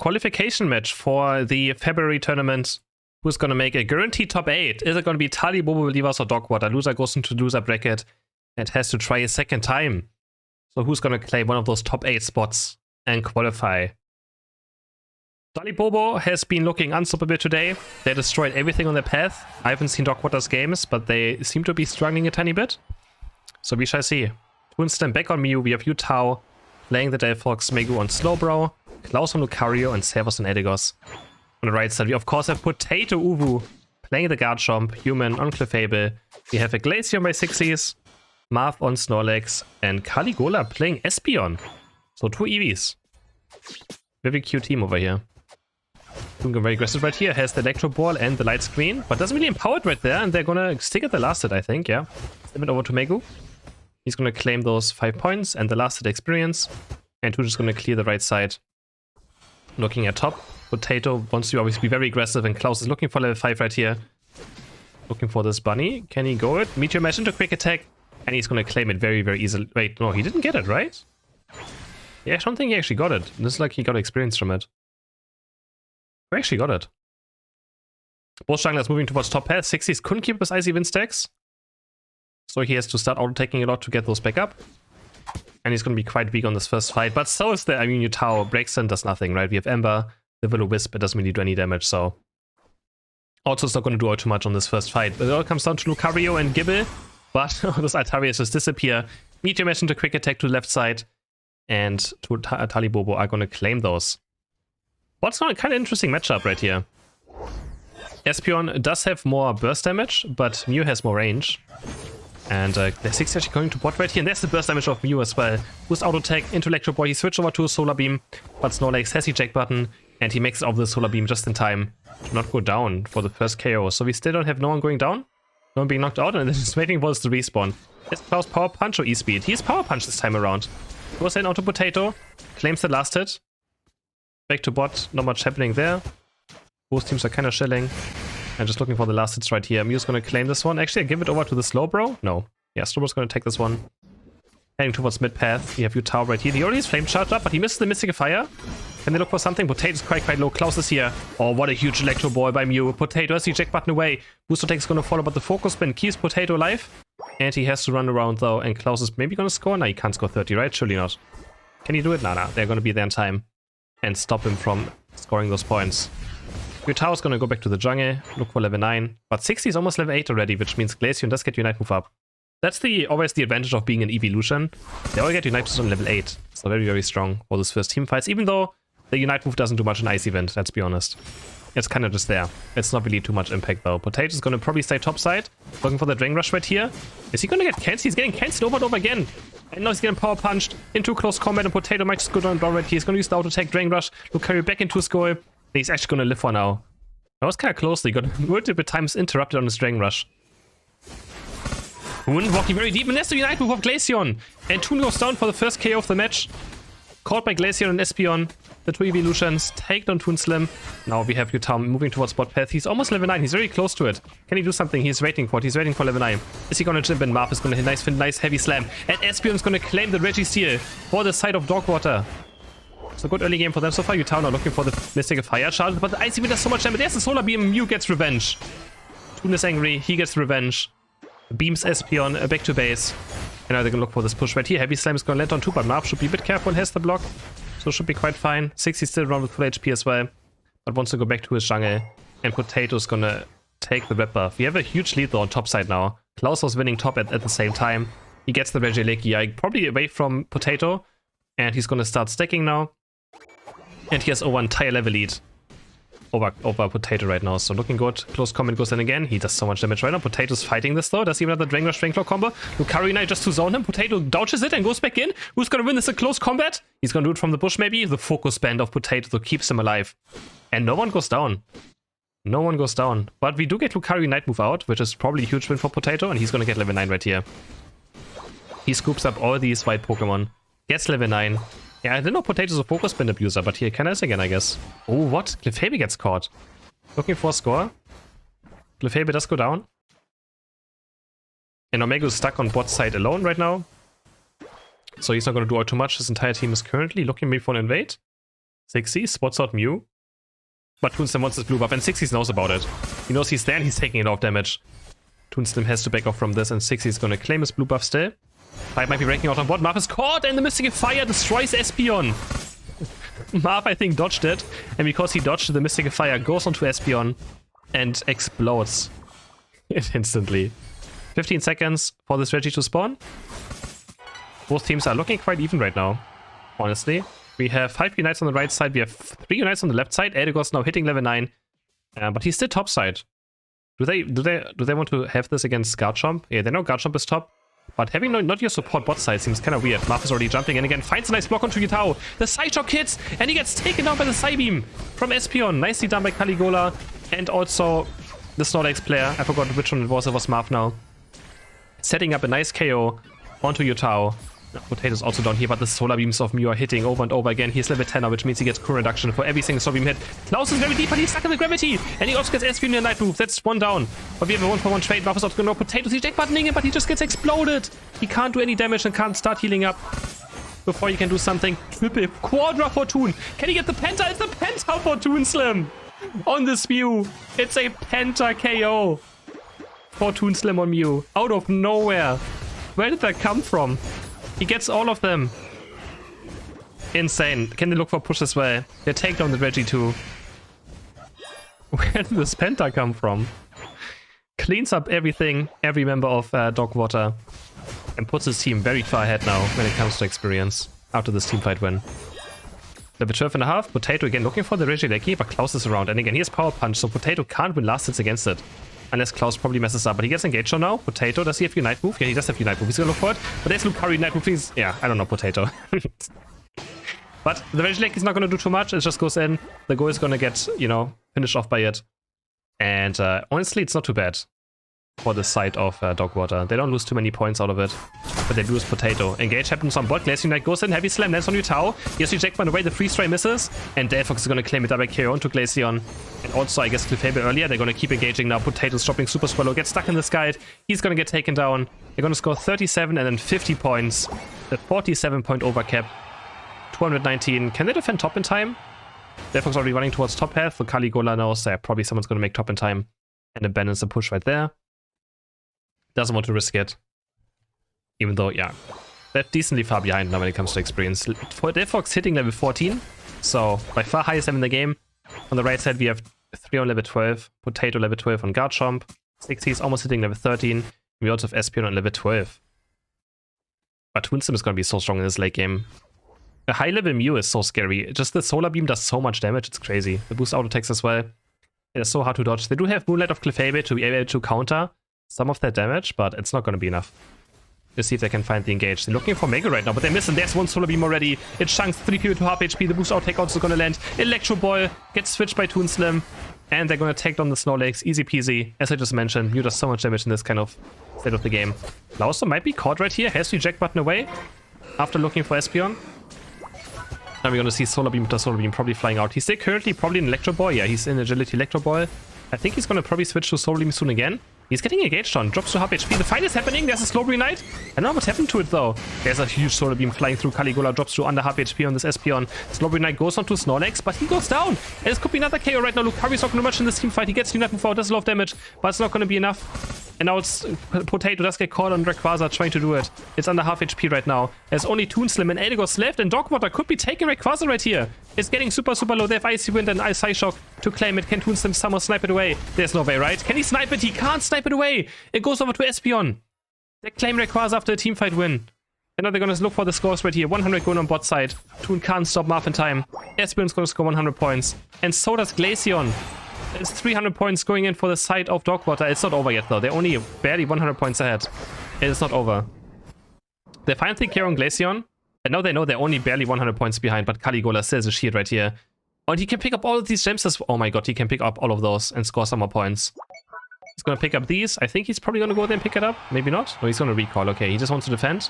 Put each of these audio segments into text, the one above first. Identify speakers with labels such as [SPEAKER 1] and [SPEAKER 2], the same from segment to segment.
[SPEAKER 1] qualification match for the February tournament. Who's going to make a guaranteed top 8? Is it going to be Talibobo, Believers, or Dogwater? Loser goes into loser bracket and has to try a second time. So who's going to claim one of those top 8 spots and qualify? Talibobo has been looking unstoppable today. They destroyed everything on their path. I haven't seen Dogwater's games, but they seem to be struggling a tiny bit. So we shall see. Twinstein back on Mew. We have Utao playing the Delphox, Megu on Slowbro, Klaus on Lucario, and Servus on Edigos. On the right side, we of course have Potato Uwu playing the Garchomp, Human on Clefable. We have a Glaceon by Sixies, Marth on Snorlax, and Caligula playing Espeon. So 2 EVs. Very cute team over here. Doing very aggressive right here. Has the Electro Ball and the Light Screen, but doesn't really empower it right there, and they're gonna stick at the last hit, I think, yeah. Send it over to Megu. He's gonna claim those 5 points and the last hit experience. And we're just gonna clear the right side. Looking at top. Potato wants to obviously be very aggressive, and Klaus is looking for level 5 right here. Looking for this bunny. Can he go it? Meteor Mash into quick attack, and he's going to claim it very, very easily. Wait, no, he didn't get it, right? Yeah, I don't think he actually got it. This is like he got experience from it. He actually got it. Both junglers moving towards top path. Sixies couldn't keep his Icy Wind stacks, so he has to start auto-taking a lot to get those back up. And he's going to be quite weak on this first fight, but so is the, I mean, Utao. Braixen does nothing, right? We have Ember. The Will-O-Wisp, it doesn't really do any damage, so... Also, it's not going to do all too much on this first fight. But it all comes down to Lucario and Gibble. But those Altarias just disappear. Meteor Mash into quick attack to the left side. And to Talibobo are going to claim those. What's not a kind of interesting matchup right here. Espeon does have more burst damage, but Mew has more range. And the 6 actually going to bot right here. And there's the burst damage of Mew as well. With auto tech into Electro Ball, he switched over to a Solar Beam. But Snorlax has the eject button. And he makes it off the Solar Beam just in time to not go down for the first KO. So we still don't have no one going down. No one being knocked out. And then just waiting for us to respawn. It's Klaus Power Punch or E-Speed. He's Power Punch this time around. Goes in onto Potato. Claims the last hit. Back to bot. Not much happening there. Both teams are kind of chilling. And just looking for the last hits right here. Mew's going to claim this one. Actually, I give it over to the Slowbro. No. Yeah, Slowbro's going to take this one. Heading towards mid path. We have Utao right here. He already has Flame Charge up, but he misses the Mystic Fire. Can they look for something? Potato's quite low. Klaus is here. Oh, what a huge Electro Ball by Mew. Potato has the eject button away. Booster Tech is going to follow, but the Focus Spin keeps Potato alive. And he has to run around though. And Klaus is maybe going to score? No, he can't score 30, right? Surely not. Can he do it? Nah. They're going to be there in time. And stop him from scoring those points. Utao is going to go back to the jungle. Look for level 9. But 60 is almost level 8 already, which means Glaceon does get Unite move up. That's always the advantage of being an evolution. They all get Unite moves on level 8. So very, very strong for this first team fights. Even though the Unite move doesn't do much in Ice Event, let's be honest. It's kind of just there. It's not really too much impact though. Potato's going to probably stay top side. Looking for the Drain Rush right here. Is he going to get cancelled? He's getting cancelled over and over again. And now he's getting power punched into close combat, and Potato might just go down right here. He's going to use the auto attack Drain Rush. Lucario back into his goal. He's actually going to live for now. That was kind of close. He got multiple times interrupted on his Drain Rush. Hoon walking very deep, and there's the Unite move of Glaceon. And Toon goes down for the first KO of the match. Caught by Glaceon and Espeon. The 2 evolutions take down Toon Slim. Now we have Utao moving towards bot path. He's almost level 9. He's very close to it. Can he do something? He's waiting for it. He's waiting for level 9. Is he going to jump in? Marth is going to hit nice heavy slam. And Espeon is going to claim the Registeel for the side of Dogwater. So good early game for them so far. Utao now looking for the Mystic Fire Charge. But the Icy Wind does so much damage. There's the Solar Beam. Mew gets revenge. Toon is angry. He gets revenge. Beams Espeon back to base. And now they're going to look for this push right here. Heavy Slam is going to land on 2, but Marth should be a bit careful and has the block. So should be quite fine. 60 still around with full HP as well. But wants to go back to his jungle. And Potato's going to take the red buff. We have a huge lead though on top side now. Klaus was winning top at the same time. He gets the Regieleki probably away from Potato. And he's going to start stacking now. And he has over an entire level lead. Over Potato right now, so looking good. Close combat goes in again. He does so much damage right now. Potato's fighting this though. Does he have another Drain Rush, Drain Claw combo? Lucario Knight just to zone him. Potato dodges it and goes back in. Who's gonna win this a close combat? He's gonna do it from the bush maybe. The focus band of Potato that keeps him alive. And no one goes down. No one goes down. But we do get Lucario Knight move out, which is probably a huge win for Potato, and he's gonna get level 9 right here. He scoops up all these white Pokemon. Gets level 9. Yeah, I didn't know Potato's a focus band abuser, but here can I again, I guess. Oh, what? Clefable gets caught. Looking for a score. Clefable does go down. And Omego's stuck on bot side alone right now. So he's not going to do all too much. His entire team is currently looking maybe for an invade. Sixie spots out Mew. But Toonslim wants his blue buff, and Sixie knows about it. He knows he's there and he's taking it off damage. Toonslim has to back off from this, and Sixie is going to claim his blue buff still. Fight might be breaking out on board. Marth is caught, and the Mystic Fire destroys Espeon. Marth, I think, dodged it, and because he dodged, the Mystic Fire goes onto Espeon and explodes it instantly. 15 seconds for this Reggie to spawn. Both teams are looking quite even right now, honestly. We have 5 Unites on the right side, we have 3 Unites on the left side. Eldegoss now hitting level 9, but he's still top side. Do they want to have this against Garchomp? Yeah, they know Garchomp is top, but having not your support bot side seems kind of weird. Marth is already jumping in again, finds a nice block onto Yutao. The side shock hits, and he gets taken down by the Psybeam from Espeon. Nicely done by Caligula, and also the Snorlax player. I forgot which one it was Marth now. Setting up a nice KO onto Yutao. Potato's also down here, but the solar beams of Mew are hitting over and over again. He's level 10 now, which means he gets current reduction for every single solar beam hit. Klaus is very deep, but he's stuck in the gravity, and he also gets Espeon in the night move. That's 1 down. But we have a 1-for-1 trade. Marth is also going to know Potato's eject buttoning him, but he just gets exploded. He can't do any damage and can't start healing up before he can do something. Triple Quadra for Toon. Can he get the Penta? It's the Penta for Toonslim on this Mew. It's a Penta KO for Toonslim on Mew out of nowhere. Where did that come from? He gets all of them. Insane. Can they look for push as well? They take down the Reggie too. Where did this Penta come from? Cleans up everything, every member of Dogwater, and puts his team very far ahead now when it comes to experience after this teamfight win. Level 12.5. Potato again looking for the Reggie Lecky, but Klaus is around. And again, he has Power Punch, so Potato can't win last hits against it. Unless Klaus probably messes up, but he gets engaged on now. Potato, does he have Unite move? Yeah, he does have Unite move. He's gonna look for it. But there's Lucario Unite move, please. Yeah, I don't know, Potato. But the Reggie Lake is not gonna do too much. It just goes in. The goal is gonna get, you know, finished off by it. And honestly, it's not too bad for the side of Dogwater. They don't lose too many points out of it, but they lose Potato. Engage happens on bot. Glacier Knight goes in. Heavy Slam lands on Yutao. Yes, reject by the way. The freeze try misses, and Delphox is going to claim it direct KO onto Glaceon. And also, I guess, Clefable earlier. They're going to keep engaging now. Potato's dropping Super Swallow. Gets stuck in the sky. He's going to get taken down. They're going to score 37 and then 50 points. The 47-point overcap. 219. Can they defend top in time? Delphox already running towards top path. For Caligula knows that probably someone's going to make top in time and abandons the push right there. Doesn't want to risk it. Even though, yeah, they're decently far behind now when it comes to experience. For Delphox hitting level 14, so by far highest in the game. On the right side, we have 3 on level 12, Potato level 12 on Garchomp, 60 is almost hitting level 13. We also have Espeon on level 12. But Toonslim is going to be so strong in this late game. A high level Mew is so scary. Just the Solar Beam does so much damage, it's crazy. The boost auto attacks as well. It is so hard to dodge. They do have Moonlight of Clefable to be able to counter some of that damage, but it's not going to be enough. Let's see if they can find the engage. They're looking for Mega right now, but they're missing. There's one Solar Beam already. It chunks 3 people to half HP. The boost out take also going to land. Electro Ball gets switched by Toonslim, and they're going to take down the Snorlax. Easy peasy. As I just mentioned, Mew does so much damage in this kind of state of the game. Lauso might be caught right here. Has the eject button away after looking for Espeon. Now we're going to see Solar Beam after Solar Beam probably flying out. He's still currently probably in Electro Ball. Yeah, he's in Agility Electro Ball. I think he's going to probably switch to Solar Beam soon again. He's getting engaged on. Drops to half HP. The fight is happening. There's a Slowbro Knight. I don't know what happened to it though. There's a huge Solar Beam flying through. Caligula drops to under half HP on this Espeon. Slowbro Knight goes on to Snorlax, but he goes down. And this could be another KO right now. Lucario's not going to much in this team fight. He gets Unite before, does a lot of damage, but it's not going to be enough. And now it's Potato does get caught on Rayquaza trying to do it. It's under half HP right now. There's only Toonslim and Eldegoss left, and Dogwater could be taking Rayquaza right here. It's getting super low. They have Icy Wind and Ice Shock to claim it. Can Toonslim somehow snipe it away? There's no way, right? Can he snipe it? He can't snipe it away. It goes over to Espeon. They claim Rayquaza after a teamfight win. And now they're going to look for the scores right here. 100 going on bot side. Toon can't stop Marth in time. Espeon's going to score 100 points. And so does Glaceon. It's 300 points going in for the side of Dogwater. It's not over yet though. They're only barely 100 points ahead. It's not over. They finally KO on Glaceon. And now they know they're only barely 100 points behind. But Caligula says a shield right here. And he can pick up all of these gems as well. Oh my god, he can pick up all of those and score some more points. He's going to pick up these. I think he's probably going to go there and pick it up. Maybe not. No, he's going to recall. Okay, he just wants to defend.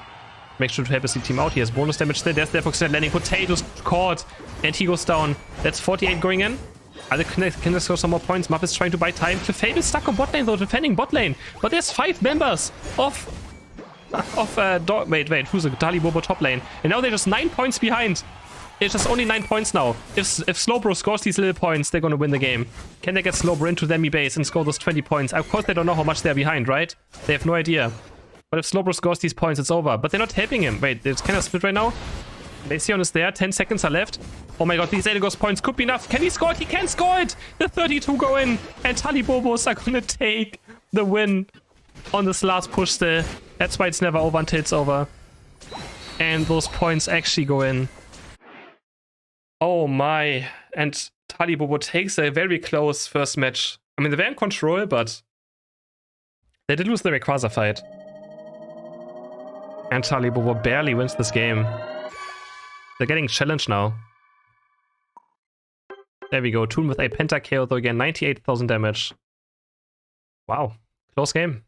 [SPEAKER 1] Make sure to help his team out. He has bonus damage there. There's Delphox landing. Potato's caught. And he goes down. That's 48 going in. Can they score some more points? Marth is trying to buy time. Clefable is stuck on bot lane though, defending bot lane. But there's 5 members of who's a Talibobo top lane? And now they're just 9 points behind. It's just only 9 points now. If Slowbro scores these little points, they're gonna win the game. Can they get Slowbro into the enemy base and score those 20 points? Of course they don't know how much they're behind, right? They have no idea. But if Slowbro scores these points, it's over. But they're not helping him. Wait, it's kind of split right now. Glaceon is there. 10 seconds are left. Oh my god, these Eldegoss points could be enough. Can he score it? He can score it! The 32 go in. And Talibobos are gonna take the win on this last push still. That's why it's never over until it's over. And those points actually go in. Oh my. And Talibobo takes a very close first match. I mean, they were in control, but they did lose the Rayquaza fight. And Talibobo barely wins this game. They're getting challenged now. There we go. Toon with a Penta KO, though again, 98,000 damage. Wow. Close game.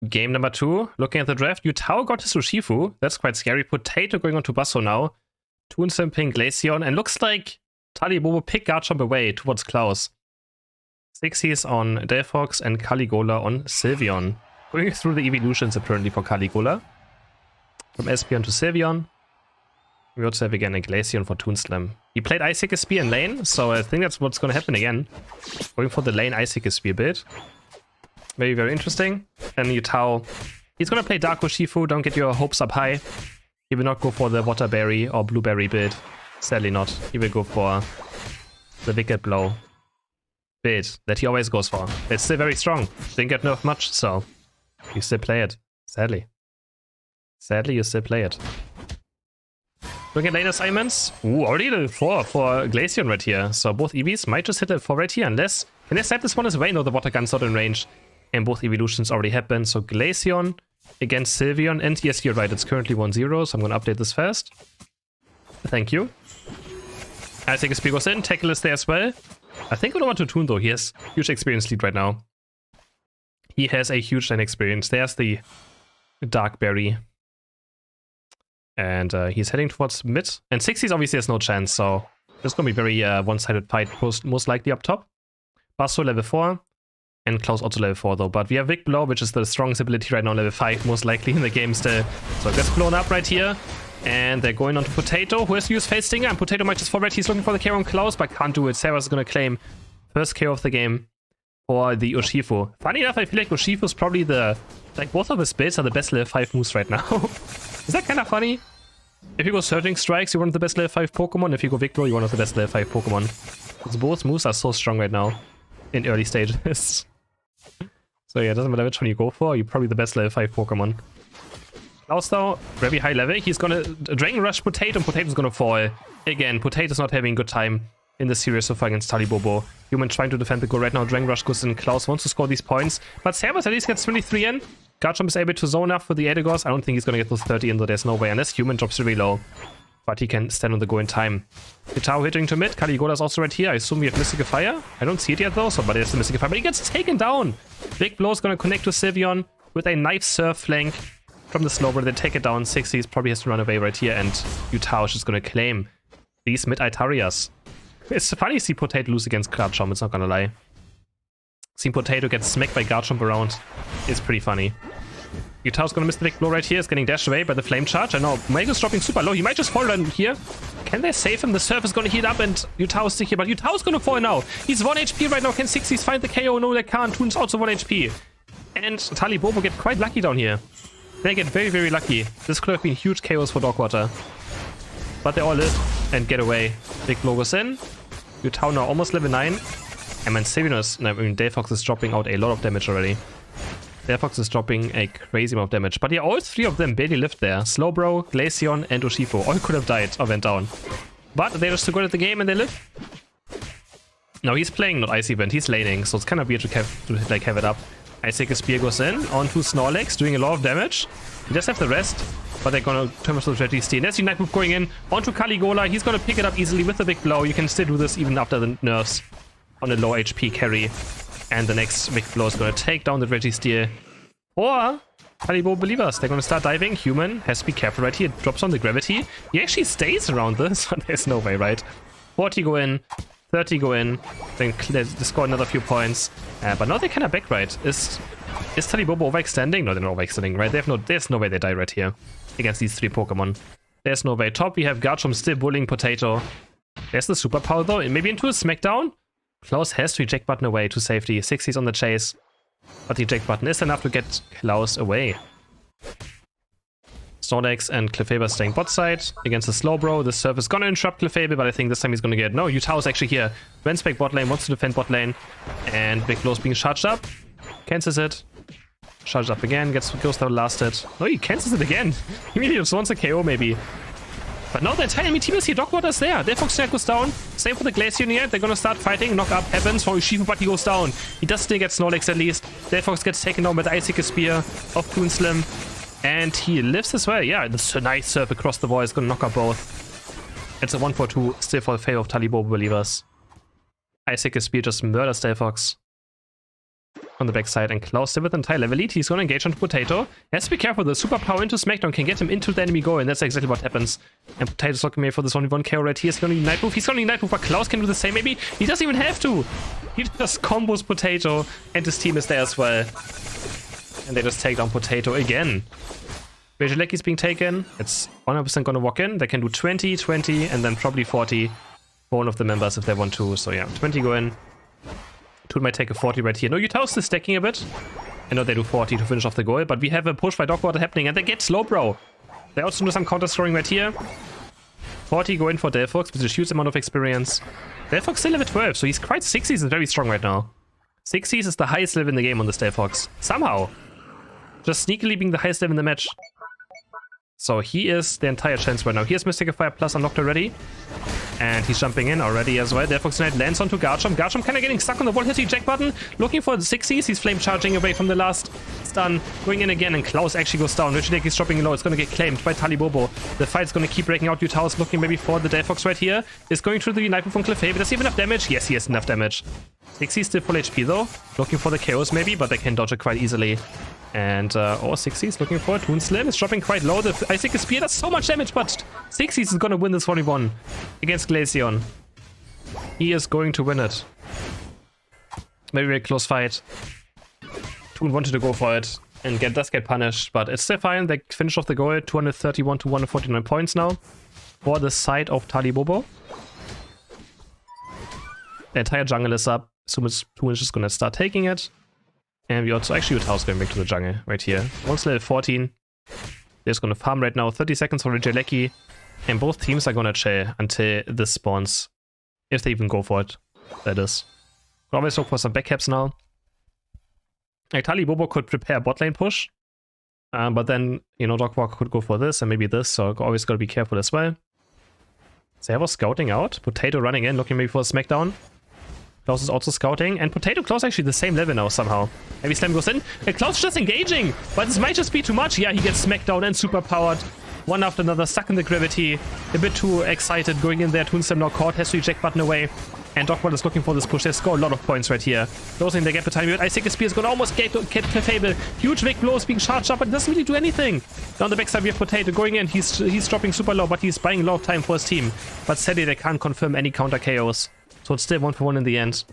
[SPEAKER 1] Game number 2. Looking at the draft, Yutao got his Urshifu. That's quite scary. Potato going on to Basso now. Toon simping Glaceon, and looks like Talibobo picked Garchomp away towards Klaus. 60s on Delphox and Caligula on Sylveon. Going through the evolutions apparently for Caligula. From Espeon to Sylveon. We also have again a Glaceon for Toonslam. He played Icicle Spear in lane, so I think that's what's going to happen again. Going for the lane Icicle Spear build. Very, very interesting. Then Yutao, he's going to play Dark Urshifu, don't get your hopes up high. He will not go for the Waterberry or Blueberry build. Sadly not. He will go for the Wicked Blow build that he always goes for. It's still very strong. Didn't get nerfed much, so you still play it. Sadly. Sadly, you still play it. Looking at lane assignments. Ooh, already level 4 for Glaceon right here. So both EVs might just hit level 4 right here, unless... Can they snap this one as well? No, the Water Gun's not in range. And both evolutions already happened. So Glaceon against Sylveon. And yes, you're right, it's currently 1-0, so I'm going to update this fast. Thank you. I think Spear goes in. Tackle is there as well. I think I don't want to Toon though. He has huge experience lead right now. He has a huge lane experience. There's the Dark Berry. And he's heading towards mid. And 60s obviously has no chance, so it's going to be very one-sided fight, most likely up top. Basso level 4. And Klaus also level 4 though. But we have Wick Blow, which is the strongest ability right now, level 5, most likely in the game still. So it gets blown up right here. And they're going on to Potato, who has to use Face Stinger. And Potato might just fall right. He's looking for the KO on Klaus, but can't do it. Sarah's going to claim first KO of the game for the Urshifu. Funny enough, I feel like Urshifu is probably the... Like, both of his builds are the best level 5 moves right now. Is that kind of funny? If you go Surging Strikes, you're one of the best level 5 Pokemon. If you go Victor, you're one of the best level 5 Pokemon. Because both moves are so strong right now in early stages. So yeah, it doesn't matter which one you go for, you're probably the best level 5 Pokemon. Klaus though, very high level. He's gonna Dragon Rush Potato, and Potato's gonna fall. Again, Potato's not having a good time in the series so far against Talibobo. Human trying to defend the goal right now. Dragon Rush goes in. Klaus wants to score these points. But Cerberus at least gets 23 in. Garchomp is able to zone up for the Eldegoss. I don't think he's gonna get those 30 in, though there's no way, unless Human drops really low. But he can stand on the go in time. Yutao hitting to mid. Caligula's also right here. I assume we have Mystical Fire. I don't see it yet though, so but there's the Mystical Fire. But he gets taken down. Big Blow's gonna connect to Sylveon with a Knife Surf flank from the Slowbro. They take it down. 60s probably has to run away right here, and Yutao is just gonna claim these mid Itarias. It's funny to see Potato lose against Garchomp, it's not gonna lie. Seeing Potato get smacked by Garchomp around is pretty funny. Yutao's gonna miss the big blow right here. It's getting dashed away by the Flame Charge. I know, Mega's dropping super low. He might just fall down here. Can they save him? The Surf is gonna heat up and Yutao's still here, but Yutao's gonna fall now. He's 1 HP right now. Can 60s find the KO? No, they can't. Toon's also 1 HP. And Talibobo get quite lucky down here. They get very, very lucky. This could have been huge KOs for Dogwater. But they all live and get away. Big blow goes in. Yutao now almost level 9. And man, Delphox is dropping out a lot of damage already. Delphox is dropping a crazy amount of damage. But yeah, all 3 of them barely lived there. Slowbro, Glaceon, and Urshifu. All could have died or went down. But they're just too good at the game and they live. No, he's playing not Icy Wind. He's laning, so it's kind of weird to have it up. Icicle Spear goes in onto Snorlax, doing a lot of damage. He does have the rest, but they're gonna turn to the Reggie Steel. There's the Night Move going in onto Caligula. He's gonna pick it up easily with the big blow. You can still do this even after the nerfs on a low HP carry. And the next big blow is gonna take down the Reggie Steel. Or Talibobo believers, they're gonna start diving. Human has to be careful right here. Drops on the gravity. He actually stays around this, but there's no way, right? 40 go in. 30 go in, then they score another few points. But now they kind of back right. Is Talibobo overextending? No, they're not overextending, right? There's no way they die right here against these 3 Pokemon. There's no way. Top, we have Garchomp still bullying Potato. There's the superpower though, and maybe into a smackdown. Klaus has to eject button away to safety. 60's on the chase. But the eject button is enough to get Klaus away. Snorlax and Clefable staying bot side against the Slowbro. The surf is gonna interrupt Clefable, but I think this time he's gonna get... No, Yu-Tao is actually here. Went back bot lane, wants to defend bot lane. And Big Blow's being charged up. Cancels it. Charged up again, goes down last hit. No, he cancels it again. He really just wants a KO maybe. But no, the entire enemy team is here. Dogwater's there. Their Fox goes down. Same for the Glacier here. They're gonna start fighting. Knock up happens for Urshifu, but he goes down. He does still get Snorlax at least. Their Fox gets taken down by the Icicle Spear of Toon Slim. And he lives as well. Yeah, this nice surf across the wall is gonna knock up both. It's a 1-4-2 still for the favor of Talibobo believers. Icicle Spear just murders Delphox on the backside, and Klaus still with an entire level lead. He's gonna engage onto Potato. He has to be careful. The superpower into Smackdown can get him into the enemy goal, and that's exactly what happens. And Potato's looking me for this only one KO right here. He's gonna need Night Move. He's gonna need Night Move, but Klaus can do the same maybe. He doesn't even have to. He just combos Potato, and his team is there as well. And they just take down Potato again. Regieleki's being taken. It's 100% gonna walk in. They can do 20, 20, and then probably 40 for one of the members if they want to. So yeah, 20 go in. Toon might take a 40 right here. No, Yu-Tao's still stacking a bit. I know they do 40 to finish off the goal, but we have a push by Dogwater happening, and they get Slowbro. They also do some counter scoring right here. 40 go in for Delphox with a huge amount of experience. Delphox still level 12, so he's quite 60s is very strong right now. 60s is the highest level in the game on this Delphox. Somehow. Just sneakily being the highest level in the match. So he is the entire chance right now. Here's Mystical Fire Plus unlocked already. And he's jumping in already as well. Delphox Knight lands onto Garchomp. Garchomp kind of getting stuck on the wall. Hits the eject button. Looking for the 60s. He's flame charging away from the last stun. Going in again, and Klaus actually goes down. Regieleki's dropping low. It's going to get claimed by Talibobo. The fight's going to keep breaking out. Yu-Tao's looking maybe for the Delphox right here. Is going through the Night Move from Clefable. Does he have enough damage? Yes, he has enough damage. 60's still full HP though. Looking for the KOs maybe, but they can dodge it quite easily. And, 60's looking for it. Toon Slim is dropping quite low. The Icicle Spear does so much damage, but 60's is going to win this 1v1 against Glaceon. He is going to win it. Very, very close fight. Toon wanted to go for it and does get punished, but it's still fine. They finish off the goal. 231 to 149 points now for the side of Talibobo. The entire jungle is up. So Toon is just going to start taking it. And we also actually Yu-Tao's going back to the jungle right here. Once level 14. They're just going to farm right now. 30 seconds for Regieleki. And both teams are going to chill until this spawns. If they even go for it. That is. We'll always look for some backcaps now. Like Talibobo could prepare a bot lane push. But then, you know, Dogwater could go for this and maybe this. So always got to be careful as well. Servo scouting out. Potato running in, looking maybe for a smackdown. Klaus is also scouting, and Potato Klaus actually the same level now somehow. Heavy Slam goes in, and Klaus just engaging, but this might just be too much. Yeah, he gets smacked down and super powered. One after another, stuck in the gravity. A bit too excited going in there. Toon Slim now caught, has to eject button away. And Dogwater is looking for this push. They score a lot of points right here. Closing the gap for time. Icicle Spear is going to almost get Clefable. Huge big blows being charged up, but it doesn't really do anything. Down the backside we have Potato going in. He's dropping super low, but he's buying a lot of time for his team. But sadly they can't confirm any counter KOs. So it's still 1-for-1 in the end.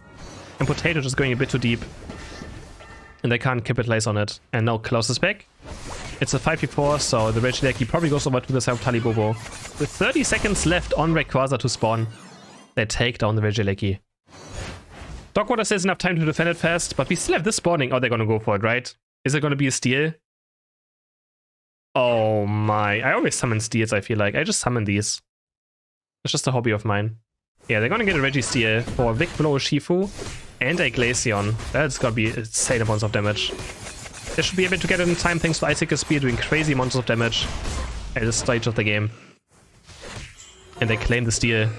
[SPEAKER 1] And Potato just going a bit too deep. And they can't capitalize on it. And now Klaus is back. It's a 5v4, so the Regieleki probably goes over to the side of Talibobo. With 30 seconds left on Rayquaza to spawn, they take down the Regieleki. Dogwater says enough time to defend it fast, but we still have this spawning. Oh, they're gonna go for it, right? Is it gonna be a steal? Oh my. I always summon steals, I feel like. I just summon these. It's just a hobby of mine. Yeah, they're gonna get a Regi steal for Vic Blow Urshifu and a Glaceon. That's gotta be insane amounts of damage. They should be able to get it in time thanks to Icicle Spear doing crazy amounts of damage at this stage of the game. And they claim the steal.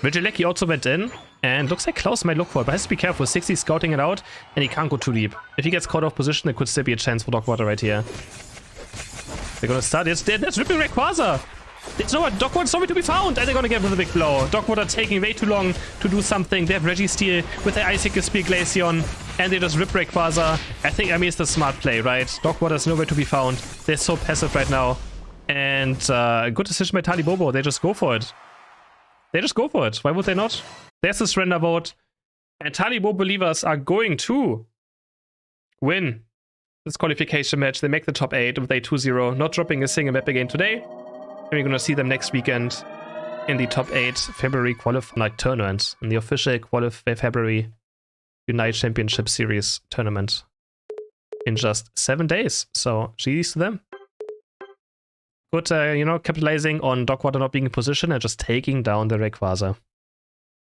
[SPEAKER 1] Regieleki also went in, and looks like Klaus might look for it, but has to be careful. 60 scouting it out, and he can't go too deep. If he gets caught off position, there could still be a chance for Dogwater right here. They're gonna start. That's ripping Rayquaza! There's Dogwater's nowhere to be found, and they're gonna get with a big blow. Dogwater taking way too long to do something. They have Regi steal with the Icicle Spear Glaceon, and they just rip Rayquaza. I mean, it's the smart play, right? Dogwater's nowhere to be found. They're so passive right now. And good decision by Talibobo. They just go for it. They just go for it. Why would they not? There's the surrender vote. And Talibobo believers are going to win this qualification match. They make the top 8 with a 2-0, not dropping a single map again today. And we're gonna see them next weekend in the top 8 February qualifying tournament, in the official February Unite Championship Series tournament in just 7 days. So GG's to them. Good, you know, capitalizing on Dogwater not being in position and just taking down the Rayquaza.